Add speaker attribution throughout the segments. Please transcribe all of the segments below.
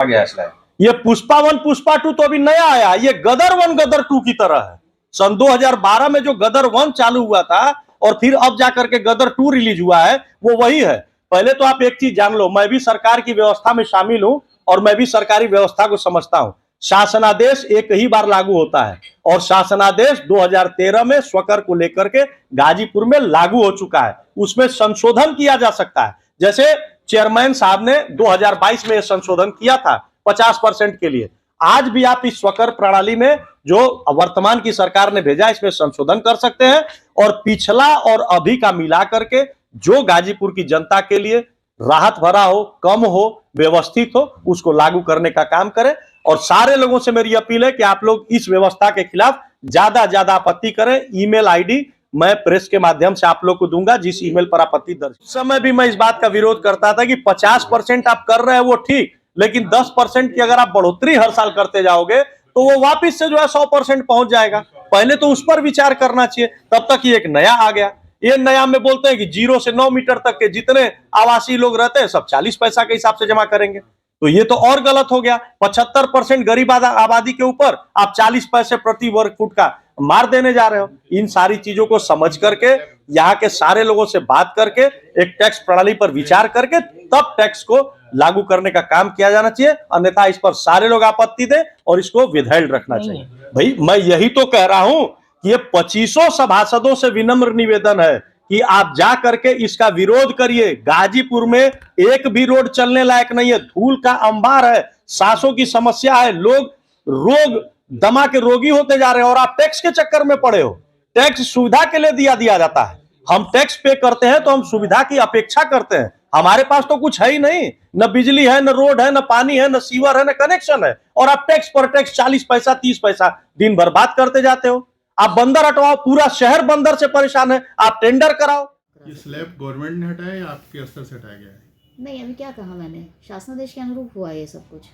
Speaker 1: गया है। ये पुष्पा 1 पुष्पा 2 तो अभी नया आया, ये गदर 1 गदर 2 की तरह है। सन 2012 में जो गदर 1 चालू हुआ था और फिर अब जाकर के गदर 2 रिलीज हुआ है, वो वही है। पहले तो आप एक चीज जान लो, मैं भी सरकार की व्यवस्था में शामिल हूं और मैं भी सरकारी व्यवस्था को समझता हूं। शासनादेश एक ही बार लागू होता है और शासनादेश 2013 में स्वकर को लेकर के गाजीपुर में लागू हो चुका है। उसमें संशोधन किया जा सकता है, जैसे चेयरमैन साहब ने 2022 में संशोधन किया था 50% के लिए। आज भी आप इस स्वकर प्रणाली में जो वर्तमान की सरकार ने भेजा, इसमें संशोधन कर सकते हैं और पिछला और अभी का मिला करके जो गाजीपुर की जनता के लिए राहत भरा हो, कम हो, व्यवस्थित हो, उसको लागू करने का काम करें। और सारे लोगों से मेरी अपील है कि आप लोग इस व्यवस्था के खिलाफ ज्यादा आपत्ति करें। ईमेल आईडी मैं प्रेस के माध्यम से आप लोग को दूंगा, जिस ईमेल पर आपत्ति दर्ज। उस समय भी मैं इस बात का विरोध करता था कि 50% आप कर रहे हैं वो ठीक, लेकिन 10% की अगर आप बढ़ोतरी हर साल करते जाओगे तो वो वापिस से जो है 100% पहुंच जाएगा। पहले तो उस पर विचार करना चाहिए। तब तक ये एक नया आ गया। ये नया में बोलते हैं कि 0 से 9 मीटर तक के जितने आवासीय लोग रहते हैं सब 40 पैसा के हिसाब से जमा करेंगे, तो ये तो और गलत हो गया। 75% गरीब आबादी के ऊपर आप 40 पैसे प्रति वर्ग फुट का मार देने जा रहे हो। इन सारी चीजों को समझ करके, यहाँ के सारे लोगों से बात करके, एक टैक्स प्रणाली पर विचार करके तब टैक्स को लागू करने का काम किया जाना चाहिए। अन्यथा इस पर सारे लोग आपत्ति दें और इसको विधेयक रखना चाहिए। भाई मैं यही तो कह रहा हूं कि ये 2500 सभासदों से विनम्र निवेदन है कि आप जा करके इसका विरोध करिए। गाजीपुर में एक भी रोड चलने लायक नहीं है, धूल का अंबार है, सांसों की समस्या है, लोग रोग दमा के रोगी होते जा रहे हैं और आप टैक्स के चक्कर में पड़े हो। टैक्स सुविधा के लिए दिया जाता है। हम टैक्स पे करते हैं तो हम सुविधा की अपेक्षा करते हैं। हमारे पास तो कुछ है ही नहीं, न बिजली है, न रोड है, न पानी है, न सीवर है, न कनेक्शन है, और आप टैक्स पर टैक्स 40 पैसा 30 पैसा दिन भर बात करते जाते हो। आप बंदर हटवाओ, पूरा शहर बंदर से परेशान है, आप टेंडर कराओ।
Speaker 2: ये स्लैब गवर्नमेंट ने हटाया या आपके स्तर से हटाया गया है?
Speaker 3: नहीं, अभी क्या कहा मैंने, शासनादेश के अनुरूप हुआ ये सब कुछ।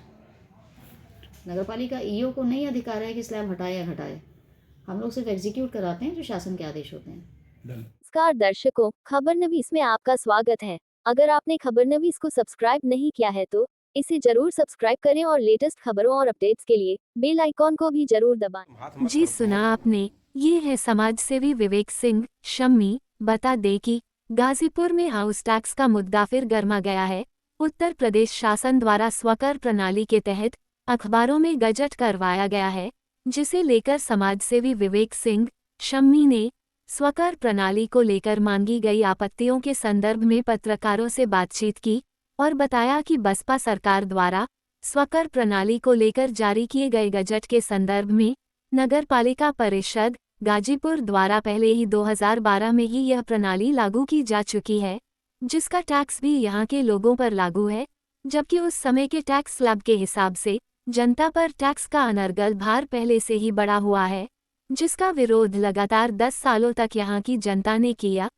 Speaker 3: नगरपालिका ईओ को नहीं अधिकार है कि स्लैब हटाए या हटाए। हम लोग सिर्फ एग्जीक्यूट कराते हैं जो शासन के आदेश होते हैं।
Speaker 4: नमस्कार दर्शकों, खबरनवीस में आपका स्वागत है। अगर आपने खबरनवीस को सब्सक्राइब नहीं किया है तो इसे जरूर सब्सक्राइब करें और लेटेस्ट खबरों और अपडेट्स के लिए बेल आइकॉन को भी जरूर दबाएं।
Speaker 5: जी सुना आपने, ये है समाज सेवी विवेक सिंह शम्मी। बता दे कि गाजीपुर में हाउस टैक्स का मुद्दा फिर गर्मा गया है। उत्तर प्रदेश शासन द्वारा स्वकर प्रणाली के तहत अखबारों में गजट करवाया गया है, जिसे लेकर समाजसेवी विवेक सिंह शम्मी ने स्वकर प्रणाली को लेकर मांगी गई आपत्तियों के संदर्भ में पत्रकारों से बातचीत की और बताया कि बसपा सरकार द्वारा स्वकर प्रणाली को लेकर जारी किए गए गजट के संदर्भ में नगरपालिका परिषद गाजीपुर द्वारा पहले ही 2012 में ही यह प्रणाली लागू की जा चुकी है, जिसका टैक्स भी यहाँ के लोगों पर लागू है, जबकि उस समय के टैक्स स्लैब के हिसाब से जनता पर टैक्स का अनर्गल भार पहले से ही बढ़ा हुआ है, जिसका विरोध लगातार 10 सालों तक यहाँ की जनता ने किया।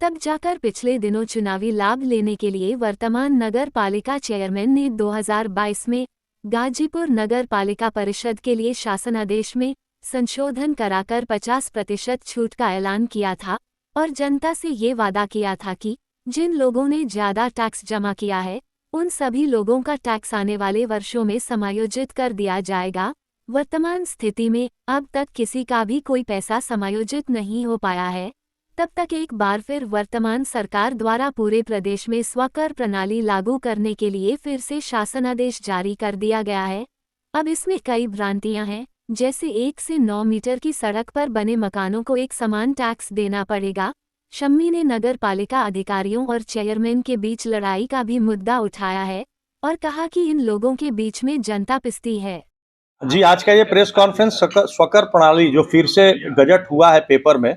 Speaker 5: तब जाकर पिछले दिनों चुनावी लाभ लेने के लिए वर्तमान नगर पालिका चेयरमैन ने 2022 में गाजीपुर नगर पालिका परिषद के लिए शासनादेश में संशोधन कराकर 50% छूट का ऐलान किया था और जनता से ये वादा किया था कि जिन लोगों ने ज्यादा टैक्स जमा किया है उन सभी लोगों का टैक्स आने वाले वर्षों में समायोजित कर दिया जाएगा। वर्तमान स्थिति में अब तक किसी का भी कोई पैसा समायोजित नहीं हो पाया है। तब तक एक बार फिर वर्तमान सरकार द्वारा पूरे प्रदेश में स्वकर प्रणाली लागू करने के लिए फिर से शासनादेश जारी कर दिया गया है। अब इसमें कई भ्रांतियां हैं, जैसे 1 से 9 मीटर की सड़क पर बने मकानों को एक समान टैक्स देना पड़ेगा। शम्मी ने नगर पालिका अधिकारियों और चेयरमैन के बीच लड़ाई का भी मुद्दा उठाया है और कहा कि इन लोगों के बीच में जनता पिसती है।
Speaker 1: जी, आज का ये प्रेस कॉन्फ्रेंस स्वकर प्रणाली जो फिर से गजट हुआ है पेपर में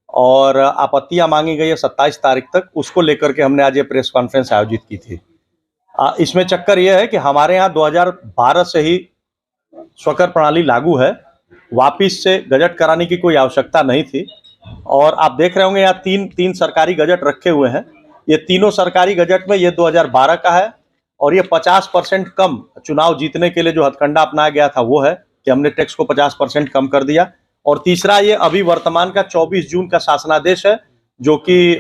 Speaker 1: और आपत्तियां मांगी गई है 27 तारीख तक, उसको लेकर के हमने आज ये प्रेस कॉन्फ्रेंस आयोजित की थी। इसमें चक्कर ये है कि हमारे यहाँ 2012 से ही स्वकर प्रणाली लागू है, वापिस से गजट कराने की कोई आवश्यकता नहीं थी। और आप देख रहे होंगे यहाँ तीन सरकारी गजट रखे हुए हैं। ये तीनों सरकारी गजट में ये 2012 का है और ये 50% कम चुनाव जीतने के लिए जो हथकंडा अपनाया गया था वो है कि हमने टैक्स को 50% कम कर दिया। और तीसरा ये अभी वर्तमान का 24 जून का शासनादेश है जो कि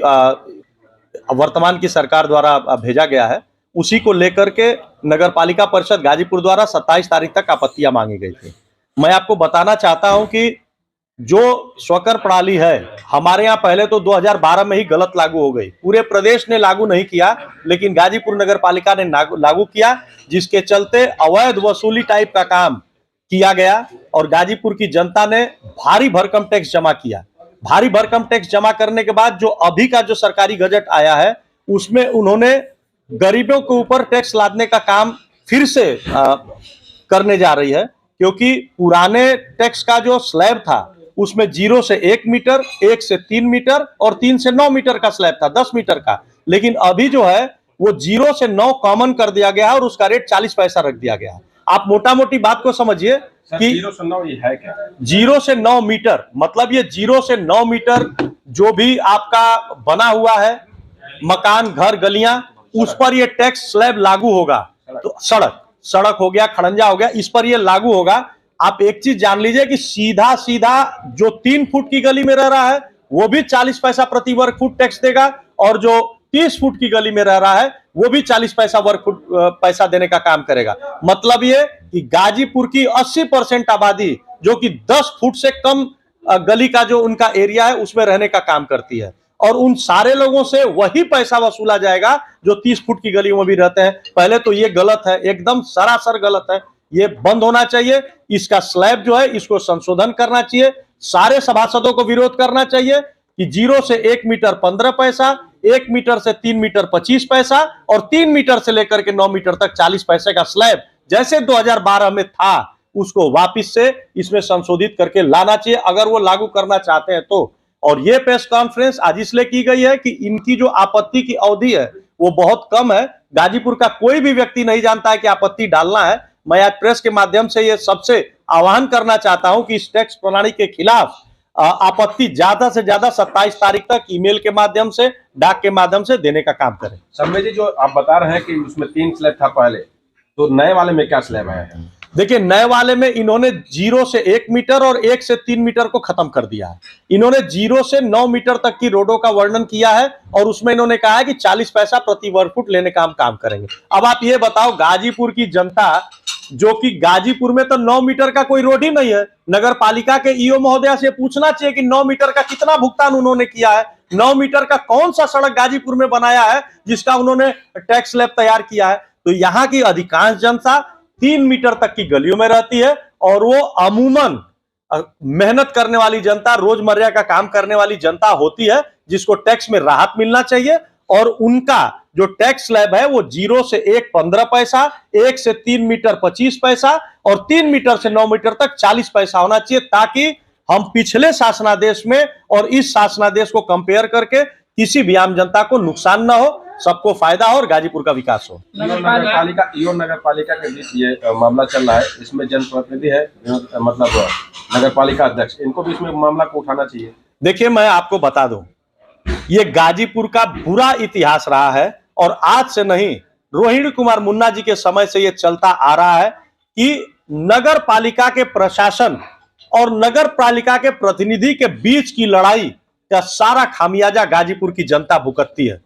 Speaker 1: वर्तमान की सरकार द्वारा भेजा गया है, उसी को लेकर के नगर पालिका परिषद गाजीपुर द्वारा 27 तारीख तक आपत्तियां मांगी गई थी। मैं आपको बताना चाहता हूं कि जो स्वकर प्रणाली है हमारे यहाँ पहले तो 2012 में ही गलत लागू हो गई, पूरे प्रदेश ने लागू नहीं किया, लेकिन गाजीपुर नगर पालिका ने लागू किया, जिसके चलते अवैध वसूली टाइप का काम किया गया और गाजीपुर की जनता ने भारी भरकम टैक्स जमा किया। भारी भरकम टैक्स जमा करने के बाद जो अभी का जो सरकारी गजट आया है उसमें उन्होंने गरीबों के ऊपर टैक्स लादने का काम फिर से करने जा रही है, क्योंकि पुराने टैक्स का जो स्लैब था उसमें 0 से 1 मीटर, 1 से 3 मीटर और 3 से 9 मीटर का स्लैब था, 10 मीटर का। लेकिन अभी जो है वो 0 से 9 कॉमन कर दिया गया है और उसका रेट 40 पैसा रख दिया गया है। आप मोटा मोटी बात को समझिए कि
Speaker 6: 0 से 9 ये है क्या?
Speaker 1: 0 से 9 मीटर मतलब ये 0 से 9 मीटर जो भी आपका बना हुआ है मकान, घर, गलियां, उस पर ये टैक्स स्लैब लागू होगा। तो सड़क हो गया, खड़ंजा हो गया, इस पर ये लागू होगा। आप एक चीज जान लीजिए कि सीधा सीधा जो 3 फुट की गली में रह रहा है वो भी 40 पैसा प्रति वर्ग फुट टैक्स देगा और जो 30 फुट की गली में रह रहा है वो भी 40 पैसा वर्ग फुट पैसा देने का काम करेगा। मतलब ये कि गाजीपुर की 80% आबादी जो कि 10 फुट से कम गली का जो उनका एरिया है उसमें रहने का काम करती है और उन सारे लोगों से वही पैसा वसूला जाएगा जो 30 फुट की गलियों में भी रहते हैं। पहले तो ये गलत है, एकदम सरासर गलत है, ये बंद होना चाहिए। इसका स्लैब जो है इसको संशोधन करना चाहिए, सारे सभासदों को विरोध करना चाहिए कि 0 से 1 मीटर 15 पैसा, 1 मीटर से 3 मीटर 25 पैसा और 3 मीटर से लेकर के 9 मीटर तक 40 पैसे का स्लैब जैसे 2012 में था उसको वापस से इसमें संशोधित करके लाना चाहिए अगर वो लागू करना चाहते हैं तो। और ये प्रेस कॉन्फ्रेंस आज इसलिए की गई है कि इनकी जो आपत्ति की अवधि है वो बहुत कम है। गाजीपुर का कोई भी व्यक्ति नहीं जानता है कि आपत्ति डालना है। मैं आज प्रेस के माध्यम से ये सबसे आह्वान करना चाहता हूं कि इस टैक्स प्रणाली के खिलाफ आपत्ति ज्यादा से ज्यादा 27 तारीख तक ईमेल के माध्यम से, डाक के माध्यम से देने का काम करें।
Speaker 6: सम्मेय जी, जो आप बता रहे हैं कि उसमें 3 स्लैब था पहले, तो नए वाले में क्या स्लैब आया है?
Speaker 1: देखिए, नए वाले में इन्होंने 0 से 1 मीटर और 1 से 3 मीटर को खत्म कर दिया है। इन्होंने 0 से 9 मीटर तक की रोडों का वर्णन किया है और उसमें इन्होंने कहा है कि 40 पैसा प्रति वर्ग फुट लेने का हम काम करेंगे। अब आप ये बताओ, गाजीपुर की जनता जो कि गाजीपुर में तो 9 मीटर का कोई रोड ही नहीं है, नगर पालिका के ईओ महोदया से पूछना चाहिए कि 9 मीटर का कितना भुगतान उन्होंने किया है, 9 मीटर का कौन सा सड़क गाजीपुर में बनाया है जिसका उन्होंने टैक्स स्लैब तैयार किया है। तो यहाँ की अधिकांश जनता 3 मीटर तक की गलियों में रहती है और वो अमूमन मेहनत करने वाली जनता, रोजमर्रा का काम करने वाली जनता होती है जिसको टैक्स में राहत मिलना चाहिए। और उनका जो टैक्स स्लैब है वो 0 से 1 15 पैसा, 1 से 3 मीटर 25 पैसा और 3 मीटर से 9 मीटर तक 40 पैसा होना चाहिए, ताकि हम पिछले शासनादेश में और इस शासनादेश को कंपेयर करके किसी भी आम जनता को नुकसान ना हो, सबको फायदा हो और गाजीपुर का विकास हो।
Speaker 6: नगर पालिका के बीच ये मामला चल रहा है, इसमें जनप्रतिनिधि है, मतलब नगर पालिका अध्यक्ष, इनको भी इसमें मामला को उठाना चाहिए।
Speaker 1: देखिए, मैं आपको बता दूं, ये गाजीपुर का बुरा इतिहास रहा है और आज से नहीं, रोहिणी कुमार मुन्ना जी के समय से ये चलता आ रहा है कि नगर पालिका के प्रशासन और नगर पालिका के प्रतिनिधि के बीच की लड़ाई का सारा खामियाजा गाजीपुर की जनता भुगतती है।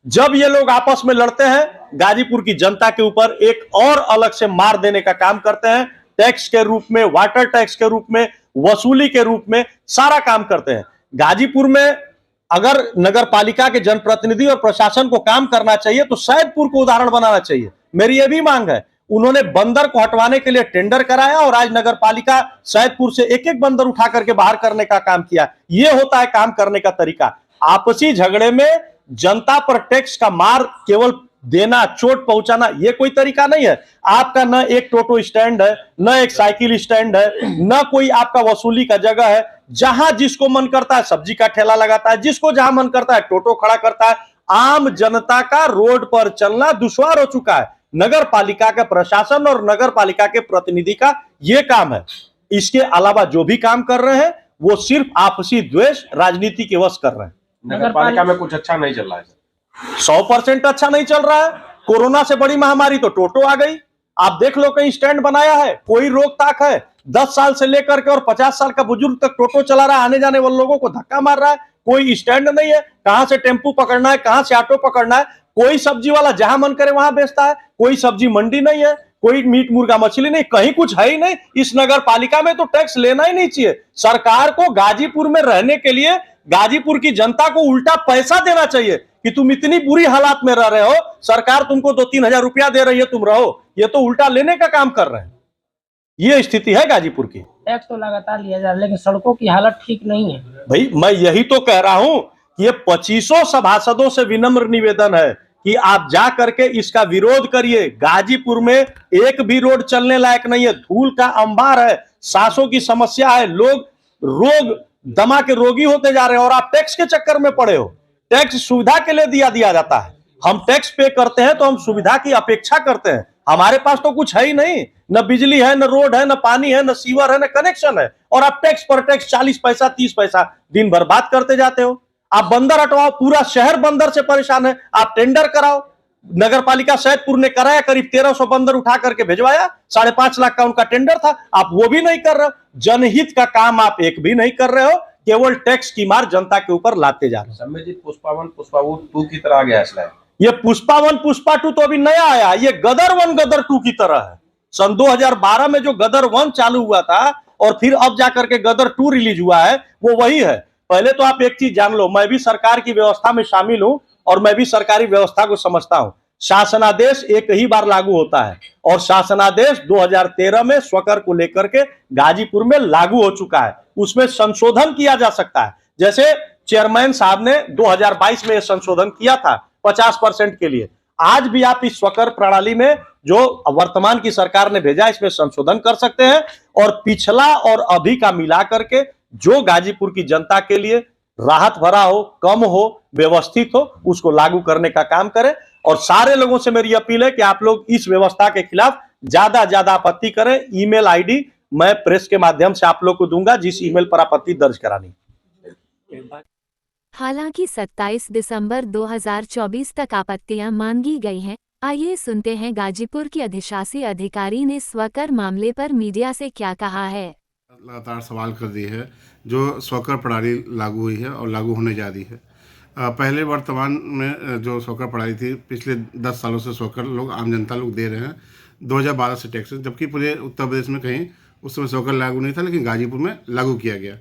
Speaker 1: जब ये लोग आपस में लड़ते हैं, गाजीपुर की जनता के ऊपर एक और अलग से मार देने का काम करते हैं, टैक्स के रूप में, वाटर टैक्स के रूप में, वसूली के रूप में सारा काम करते हैं। गाजीपुर में अगर नगर पालिका के जनप्रतिनिधि और प्रशासन को काम करना चाहिए तो सैदपुर को उदाहरण बनाना चाहिए। मेरी यह भी मांग है। उन्होंने बंदर को हटवाने के लिए टेंडर कराया और आज नगर पालिका सैदपुर से एक एक बंदर उठा करके बाहर करने का काम किया। यह होता है काम करने का तरीका। आपसी झगड़े में जनता पर टैक्स का मार केवल देना, चोट पहुंचाना, यह कोई तरीका नहीं है। आपका न एक टोटो स्टैंड है, न एक साइकिल स्टैंड है, न कोई आपका वसूली का जगह है। जहां जिसको मन करता है सब्जी का ठेला लगाता है, जिसको जहां मन करता है टोटो खड़ा करता है। आम जनता का रोड पर चलना दुश्वार हो चुका है। नगर पालिका का प्रशासन और नगर पालिका के प्रतिनिधि का यह काम है। इसके अलावा जो भी काम कर रहे हैं वो सिर्फ आपसी द्वेष, राजनीति के वश कर रहे हैं।
Speaker 6: नगर पालिका में कुछ अच्छा नहीं चल रहा है।
Speaker 1: 100% अच्छा नहीं चल रहा है। कोरोना से बड़ी महामारी तो टोटो आ गई। आप देख लो, कहीं स्टैंड बनाया है, कोई रोक ताक है? 10 साल से लेकर के और 50 साल का बुजुर्ग तक टोटो चला रहा है, आने जाने वाले लोगों को धक्का मार रहा है, कोई स्टैंड नहीं है। कहां से टेम्पू पकड़ना है, कहां से ऑटो पकड़ना है, कोई सब्जी वाला जहां मन करे वहां बेचता है, कोई सब्जी मंडी नहीं है, कोई मीट मुर्गा मछली नहीं, कहीं कुछ है ही नहीं। इस नगर पालिका में तो टैक्स लेना ही नहीं चाहिए। सरकार को गाजीपुर में रहने के लिए गाजीपुर की जनता को उल्टा पैसा देना चाहिए कि तुम इतनी बुरी हालात में रह रहे हो, सरकार तुमको 2-3 हजार रुपया दे रही है, तुम रहो। ये तो उल्टा लेने का काम कर रहे हैं। ये स्थिति है गाजीपुर की।
Speaker 7: टैक्स तो लगातार लिया जा रहा है, लेकिन सड़कों की हालत ठीक नहीं है।
Speaker 1: भाई मैं यही तो कह रहा हूं कि ये 2500 सभासदों से विनम्र निवेदन है कि आप जा करके इसका विरोध करिए। गाजीपुर में एक भी रोड चलने लायक नहीं है, धूल का अंबार है, सांसों की समस्या है, लोग रोग दमा के रोगी होते जा रहे हैं और आप टैक्स के चक्कर में पड़े हो। टैक्स सुविधा के लिए दिया जाता है। हम टैक्स पे करते हैं तो हम सुविधा की अपेक्षा करते हैं। हमारे पास तो कुछ है ही नहीं, न बिजली है, न रोड है, न पानी है, न सीवर है, न कनेक्शन है, और आप टैक्स पर टैक्स 40 पैसा 30 पैसा दिन भर बात करते जाते हो। आप बंदर हटवाओ, पूरा शहर बंदर से परेशान है, आप टेंडर कराओ। नगर पालिका सैदपुर ने कराया, करीब 1300 बंदर उठा करके भिजवाया, 5.5 लाख का उनका टेंडर था। आप वो भी नहीं कर रहे हो। जनहित का काम आप एक भी नहीं कर रहे हो, केवल टैक्स की मार जनता के ऊपर लाते जा रहे हो।
Speaker 6: सम्मेद जी, पुष्पा 1 पुष्पा 2 की तरह आ गया है।
Speaker 1: ये पुष्पा 1 पुष्पा 2 तो अभी नया आया, ये गदर 1 गदर 2 की तरह है। सन 2012 में जो गदर 1 चालू हुआ था और फिर अब जाकर के गदर 2 रिलीज हुआ है, वो वही है। पहले तो आप एक चीज जान लो, मैं भी सरकार की व्यवस्था में शामिल हूं और मैं भी सरकारी व्यवस्था को समझता हूं। शासनादेश एक ही बार लागू होता है और शासनादेश 2013 में स्वकर को लेकर के गाजीपुर में लागू हो चुका है। उसमें संशोधन किया जा सकता है। जैसे चेयरमैन साहब ने 2022 में संशोधन किया था 50% के लिए। आज भी आप इस स्वकर प्रणाली में जो वर्तमान की सरकार ने भेजा, इसमें संशोधन कर सकते हैं और पिछला और अभी का मिला करके जो गाजीपुर की जनता के लिए राहत भरा हो, कम हो, व्यवस्थित हो, उसको लागू करने का काम करें। और सारे लोगों से मेरी अपील है कि आप लोग इस व्यवस्था के खिलाफ ज्यादा आपत्ति करें। ईमेल आईडी मैं प्रेस के माध्यम से आप लोग को दूंगा, जिस ईमेल पर आपत्ति दर्ज करानी।
Speaker 5: हालांकि 27 दिसंबर 2024 तक आपत्तियां मांगी गई हैं। आइए सुनते हैं गाजीपुर की अधिशासी अधिकारी ने स्वकर मामले पर मीडिया से क्या कहा है।
Speaker 8: लगातार सवाल कर दिए है जो स्वकर प्रणाली लागू हुई है और लागू होने जा रही है। पहले वर्तमान में जो स्वकर प्रणाली थी, पिछले 10 सालों से स्वकर लोग, आम जनता लोग दे रहे हैं 2012 से टैक्स, जबकि पूरे उत्तर प्रदेश में कहीं उस समय स्वकर लागू नहीं था, लेकिन गाजीपुर में लागू किया गया।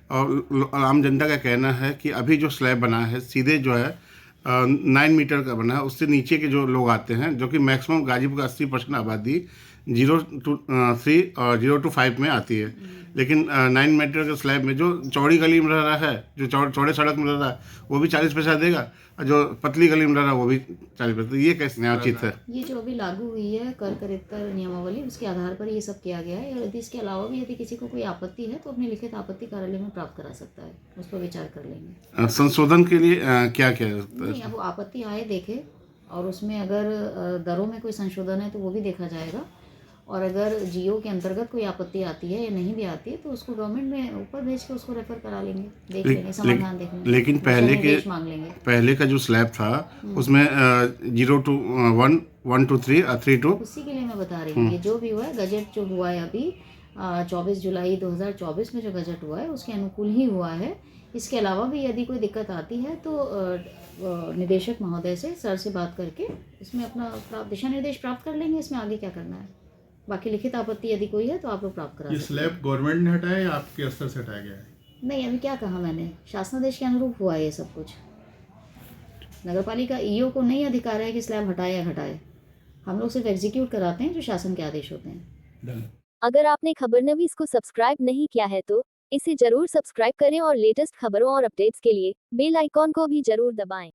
Speaker 8: और आम जनता का कहना है कि अभी जो स्लैब बना है सीधे जो है 9 मीटर का बना है, उससे नीचे के जो लोग आते हैं, जो कि मैक्सिमम गाजीपुर का 80% आबादी 0 to 3 और 0 to 5 में आती है। लेकिन 9 मीटर के स्लैब में जो चौड़ी गली में रह रहा है, जो चौड़े सड़क में रह रहा है, वो भी 40 पैसा देगा, और जो पतली गली में रह रहा है वो भी 40 पैसा। ये कैसे न्यायोचित है?
Speaker 3: ये जो अभी लागू हुई है कर करेक्टर नियमावली, उसके आधार पर ये सब किया गया है। और यदि इसके अलावा भी यदि किसी को कोई आपत्ति है तो अपने लिखित आपत्ति कार्यालय में प्राप्त करा सकता है, उस पर विचार कर लेंगे।
Speaker 8: संशोधन के लिए क्या क्या
Speaker 3: नहीं, अब वो आपत्ति आए देखे और उसमें अगर दरों में कोई संशोधन है तो वो भी देखा जाएगा। और अगर जियो के अंतर्गत कोई आपत्ति आती है या नहीं भी आती है तो उसको गवर्नमेंट में ऊपर भेज के उसको रेफर करा लेंगे, देख लेंगे, समाधान देख लेंगे।
Speaker 8: लेकिन पहले का जो स्लैब था उसमें 0 to 1, 1 to 3 और 3 to,
Speaker 3: उसी के लिए मैं बता रही हूँ। ये जो भी हुआ है, गजट जो हुआ है अभी 24 जुलाई 2024 में जो गजट हुआ है उसके अनुकूल ही हुआ है। इसके अलावा भी यदि कोई दिक्कत आती है तो निदेशक महोदय से, सर से बात करके इसमें अपना दिशा निर्देश प्राप्त कर लेंगे। इसमें आगे क्या करना है, बाकी लिखित आपत्ति यदि कोई है तो आप लोग प्राप्त करा सकते हैं।
Speaker 2: ये स्लैब गवर्नमेंट ने हटाया या आपके स्तर से हटाया गया है?
Speaker 3: नहीं, अभी क्या कहा मैंने, शासनादेश के अनुरूप हुआ है ये सब कुछ। नगर पालिका ईओ को नहीं अधिकार है कि स्लैब हटाए या घटाए। हम लोग सिर्फ एग्जीक्यूट कराते हैं जो शासन के आदेश होते हैं।
Speaker 4: अगर आपने खबरनवीस को सब्सक्राइब नहीं किया है तो इसे जरूर सब्सक्राइब करें और लेटेस्ट खबरों और अपडेट्स के लिए बेल आइकॉन को भी जरूर दबाएं।